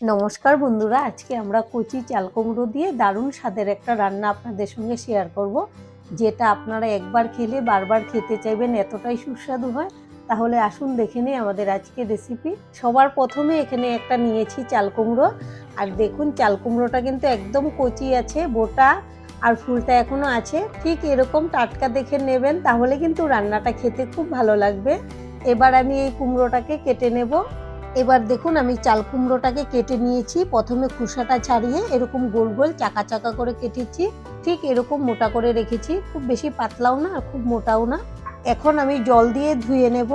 নমস্কার বন্ধুরা, আজকে আমরা কচি চাল কুমড়ো দিয়ে দারুণ স্বাদের একটা রান্না আপনাদের সঙ্গে শেয়ার করব, যেটা আপনারা একবার খেলে বারবার খেতে চাইবেন, এতটাই সুস্বাদু হয়। তাহলে আসুন দেখে নিই আমাদের আজকের রেসিপি। সবার প্রথমে এখানে একটা নিয়েছি চাল কুমড়ো। আর দেখুন, চাল কুমড়োটা কিন্তু একদম কচি আছে, বোটা আর ফুলটা এখনো আছে। ঠিক এরকম টাটকা দেখে নেবেন, তাহলে কিন্তু রান্নাটা খেতে খুব ভালো লাগবে। এবার আমি এই কুমড়োটাকে কেটে নেব। এবার দেখুন, আমি চাল কুমড়োটাকে কেটে নিয়েছি। প্রথমে খোসাটা ছাড়িয়ে এরকম গোল গোল চাকা চাকা করে কেটেছি। ঠিক এরকম মোটা করে রেখেছি, খুব বেশি পাতলাও না আর খুব মোটাও না। এখন আমি জল দিয়ে ধুয়ে নেব।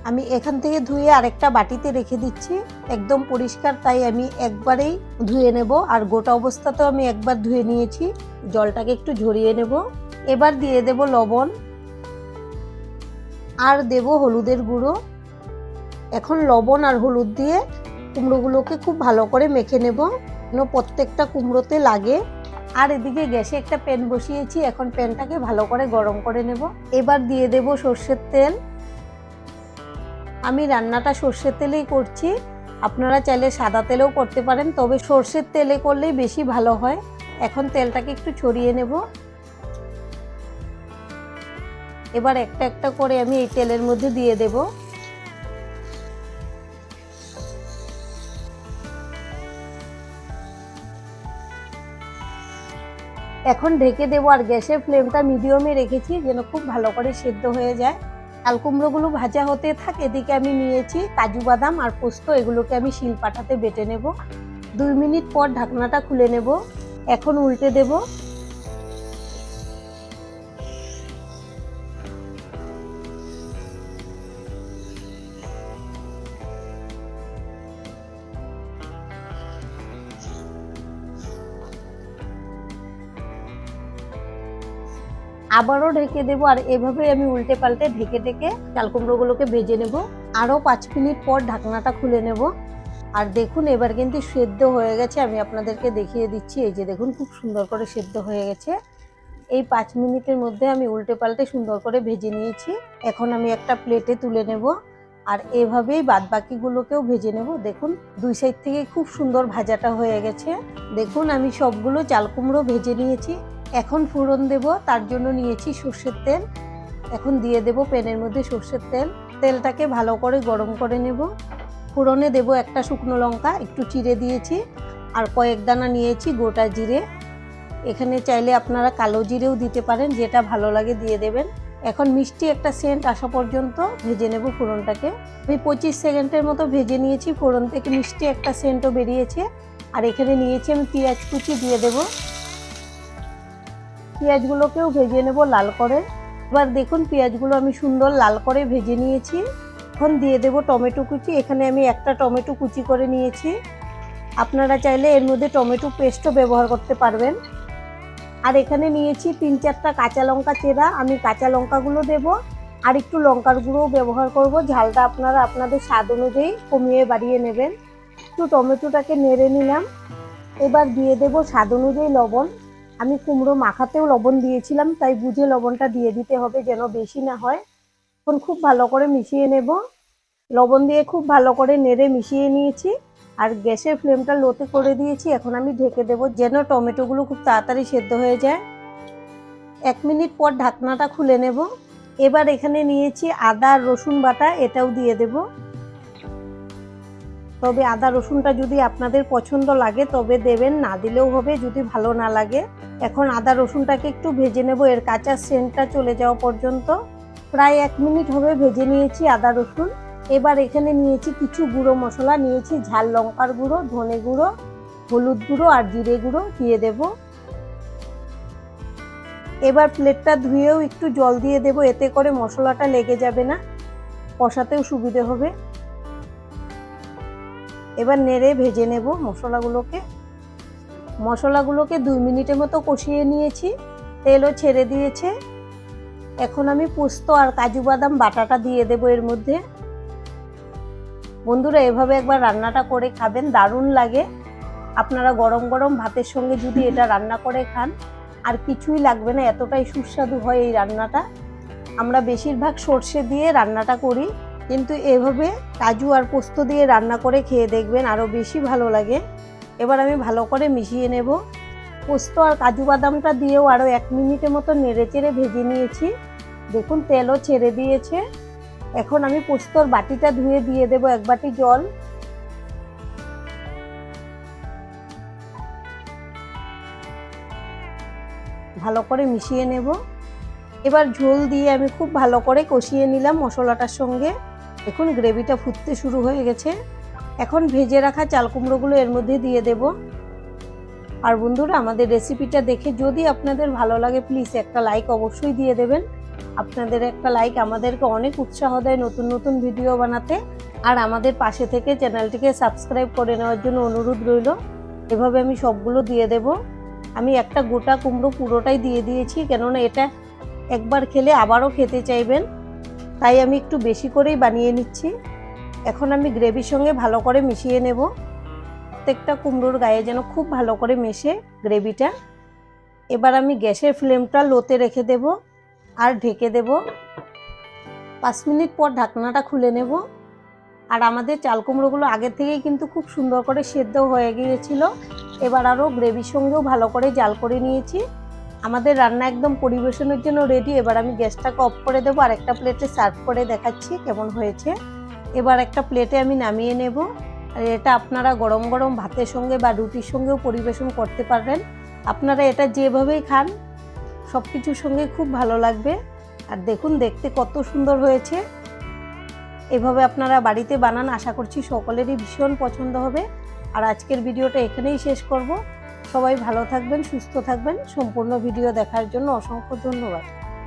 আমি এখান থেকে ধুয়ে আরেকটা বাটিতে রেখে দিচ্ছি, একদম পরিষ্কার, তাই আমি একবারেই ধুয়ে নেব। আর গোটা অবস্থাতেও আমি একবার ধুয়ে নিয়েছি, জলটাকে একটু ঝরিয়ে নেব। এবার দিয়ে দেব লবণ আর দেব হলুদের গুঁড়ো। এখন লবণ আর হলুদ দিয়ে কুমড়োগুলোকে খুব ভালো করে মেখে নেব, যেন প্রত্যেকটা কুমড়োতে লাগে। আর এদিকে গ্যাসে একটা প্যান বসিয়েছি, এখন প্যানটাকে ভালো করে গরম করে নেব। এবার দিয়ে দেব সর্ষের তেল। আমি রান্নাটা সর্ষের তেলেই করছি, আপনারা চাইলে সাদা তেলেও করতে পারেন, তবে সর্ষের তেলে করলেই বেশি ভালো হয়। এখন তেলটাকে একটু ছড়িয়ে নেব। এবার একটা একটা করে আমি এই তেলের মধ্যে দিয়ে দেব। এখন ঢেকে দেবো আর গ্যাসের ফ্লেমটা মিডিয়ামে রেখেছি, যেন খুব ভালো করে সেদ্ধ হয়ে যায়। চাল কুমড়োগুলো ভাজা হতে থাক, এদিকে আমি নিয়েছি কাজু বাদাম আর পোস্ত, এগুলোকে আমি শিলপাটাতে বেটে নেব। 2 মিনিট পর ঢাকনাটা খুলে নেব। এখন উল্টে দেব। আবারও ঢেকে দেবো আর এভাবে আমি উল্টে পাল্টে ঢেকে ঢেকে চাল কুমড়োগুলোকে ভেজে নেব। আরও 5 মিনিট পর ঢাকনাটা খুলে নেব। আর দেখুন, এবার কিন্তু সেদ্ধ হয়ে গেছে। আমি আপনাদেরকে দেখিয়ে দিচ্ছি, এই যে দেখুন, খুব সুন্দর করে সেদ্ধ হয়ে গেছে। এই 5 মিনিটের মধ্যে আমি উল্টে পাল্টে সুন্দর করে ভেজে নিয়েছি। এখন আমি একটা প্লেটে তুলে নেব আর এভাবেই বাদ বাকিগুলোকেও ভেজে নেব। দেখুন, দুই সাইড থেকে খুব সুন্দর ভাজাটা হয়ে গেছে। দেখুন, আমি সবগুলো চাল কুমড়ো ভেজে নিয়েছি। এখন ফোড়ন দেব, তার জন্য নিয়েছি সর্ষের তেল। এখন দিয়ে দেব প্যানের মধ্যে সর্ষের তেল। তেলটাকে ভালো করে গরম করে নেব। ফোড়নে দেব একটা শুকনো লঙ্কা একটু চিড়ে দিয়েছি, আর কয়েক দানা নিয়েছি গোটা জিরে। এখানে চাইলে আপনারা কালো জিরেও দিতে পারেন, যেটা ভালো লাগে দিয়ে দেবেন। এখন মিষ্টি একটা সেন্ট আসা পর্যন্ত ভেজে নেব ফোড়নটাকে। আমি 25 সেকেন্ডের মতো ভেজে নিয়েছি, ফোড়ন থেকে মিষ্টি একটা সেন্টও বেরিয়েছে। আর এখানে নিয়েছি আমি পেঁয়াজ কুচি, দিয়ে দেব। পেঁয়াজগুলোকেও ভেজে নেব লাল করে। এবার দেখুন, পেঁয়াজগুলো আমি সুন্দর লাল করে ভেজে নিয়েছি। এখন দিয়ে দেব টমেটো কুচি। এখানে আমি একটা টমেটো কুচি করে নিয়েছি, আপনারা চাইলে এর মধ্যে টমেটো পেস্টও ব্যবহার করতে পারবেন। আর এখানে নিয়েছি 3-4টা কাঁচা লঙ্কা চেরা, আমি কাঁচা লঙ্কাগুলো দেব। আর একটু লঙ্কার গুঁড়োও ব্যবহার করব, ঝালটা আপনারা আপনাদের স্বাদ অনুযায়ী কমিয়ে বাড়িয়ে নেবেন। একটু টমেটোটাকে নেড়ে নিলাম। এবার দিয়ে দেব স্বাদ অনুযায়ী লবণ। আমি কুমড়ো মাখাতেও লবণ দিয়েছিলাম, তাই বুঝে লবণটা দিয়ে দিতে হবে, যেন বেশি না হয়। এখন খুব ভালো করে মিশিয়ে নেব। লবণ দিয়ে খুব ভালো করে নেড়ে মিশিয়ে নিয়েছি আর গ্যাসের ফ্লেমটা লোতে করে দিয়েছি। এখন আমি ঢেকে দেব, যেন টমেটোগুলো খুব তাড়াতাড়ি সেদ্ধ হয়ে যায়। 1 মিনিট পর ঢাকনাটা খুলে নেব। এবার এখানে নিয়েছি আদা আর রসুন বাটা, এটাও দিয়ে দেব। তবে আদা রসুনটা যদি আপনাদের পছন্দ লাগে তবে দেবেন, না দিলেও হবে যদি ভালো না লাগে। এখন আদা রসুনটাকে একটু ভেজে নেব, এর কাঁচা সেন্টটা চলে যাওয়া পর্যন্ত। প্রায় 1 মিনিট হবে ভেজে নিয়েছি আদা রসুন। এবার এখানে নিয়েছি কিছু গুঁড়ো মশলা, নিয়েছি ঝাল লঙ্কার গুঁড়ো, ধনে গুঁড়ো, হলুদ গুঁড়ো আর জিরে গুঁড়ো, দিয়ে দেব। এবার প্লেটটা ধুয়েও একটু জল দিয়ে দেব, এতে করে মশলাটা লেগে যাবে না, কষাতেও সুবিধে হবে। এবার নেড়ে ভেজে নেব মশলাগুলোকে 2 মিনিটের মতো কষিয়ে নিয়েছি, তেলও ছেড়ে দিয়েছে। এখন আমি পোস্ত আর কাজু বাদাম বাটাটা দিয়ে দেব এর মধ্যে। বন্ধুরা, এভাবে একবার রান্নাটা করে খাবেন, দারুণ লাগে। আপনারা গরম গরম ভাতের সঙ্গে যদি এটা রান্না করে খান, আর কিছুই লাগবে না, এতটাই সুস্বাদু হয় এই রান্নাটা। আমরা বেশিরভাগ সর্ষে দিয়ে রান্নাটা করি, কিন্তু এভাবে কাজু আর পোস্ত দিয়ে রান্না করে খেয়ে দেখবেন, আরও বেশি ভালো লাগে। এবার আমি ভালো করে মিশিয়ে নেব। পোস্ত আর কাজু বাদামটা দিয়েও আরও 1 মিনিটের মতো নেড়েচেড়ে ভেজে নিয়েছি। দেখুন তেলও ছেড়ে দিয়েছে। এখন আমি পোস্তর বাটিটা ধুয়ে দিয়ে দেব 1 বাটি জল। ভালো করে মিশিয়ে নেব। এবার ঝোল দিয়ে আমি খুব ভালো করে কষিয়ে নিলাম মশলাটার সঙ্গে। দেখুন গ্রেভিটা ফুটতে শুরু হয়ে গেছে। এখন ভেজে রাখা চাল কুমড়োগুলো এর মধ্যে দিয়ে দেব। আর বন্ধুরা, আমাদের রেসিপিটা দেখে যদি আপনাদের ভালো লাগে প্লিজ একটা লাইক অবশ্যই দিয়ে দেবেন। আপনাদের একটা লাইক আমাদেরকে অনেক উৎসাহ দেয় নতুন নতুন ভিডিও বানাতে। আর আমাদের পাশে থেকে চ্যানেলটিকে সাবস্ক্রাইব করে নেওয়ার জন্য অনুরোধ রইল। এভাবে আমি সবগুলো দিয়ে দেব। আমি একটা গোটা কুমড়ো পুরোটাই দিয়ে দিয়েছি, কেননা এটা একবার খেলে আবারও খেতে চাইবেন, তাই আমি একটু বেশি করেই বানিয়ে নিচ্ছি। এখন আমি গ্রেভির সঙ্গে ভালো করে মিশিয়ে নেব। প্রত্যেকটা কুমড়োর গায়ে যেন খুব ভালো করে মেশে গ্রেভিটা। এবার আমি গ্যাসের ফ্লেমটা লোতে রেখে দেব আর ঢেকে দেব। 5 মিনিট পর ঢাকনাটা খুলে নেব। আর আমাদের চাল কুমড়োগুলো আগের থেকেই কিন্তু খুব সুন্দর করে সেদ্ধ হয়ে গিয়েছিল। এবার আরও গ্রেভির সঙ্গেও ভালো করে জাল করে নিয়েছি। আমাদের রান্না একদম পরিবেশনের জন্য রেডি। এবার আমি গ্যাসটাকে অফ করে দেবো আর একটা প্লেটে সার্ভ করে দেখাচ্ছি কেমন হয়েছে। এবার একটা প্লেটে আমি নামিয়ে নেব। আর এটা আপনারা গরম গরম ভাতের সঙ্গে বা রুটির সঙ্গেও পরিবেশন করতে পারবেন। আপনারা এটা যেভাবেই খান সব কিছুর সঙ্গে খুব ভালো লাগবে। আর দেখুন দেখতে কত সুন্দর হয়েছে। এভাবে আপনারা বাড়িতে বানান, আশা করছি সকলেরই ভীষণ পছন্দ হবে। আর আজকের ভিডিওটা এখানেই শেষ করব। সবাই ভালো থাকবেন, সুস্থ থাকবেন। সম্পূর্ণ ভিডিও দেখার জন্য অসংখ্য ধন্যবাদ।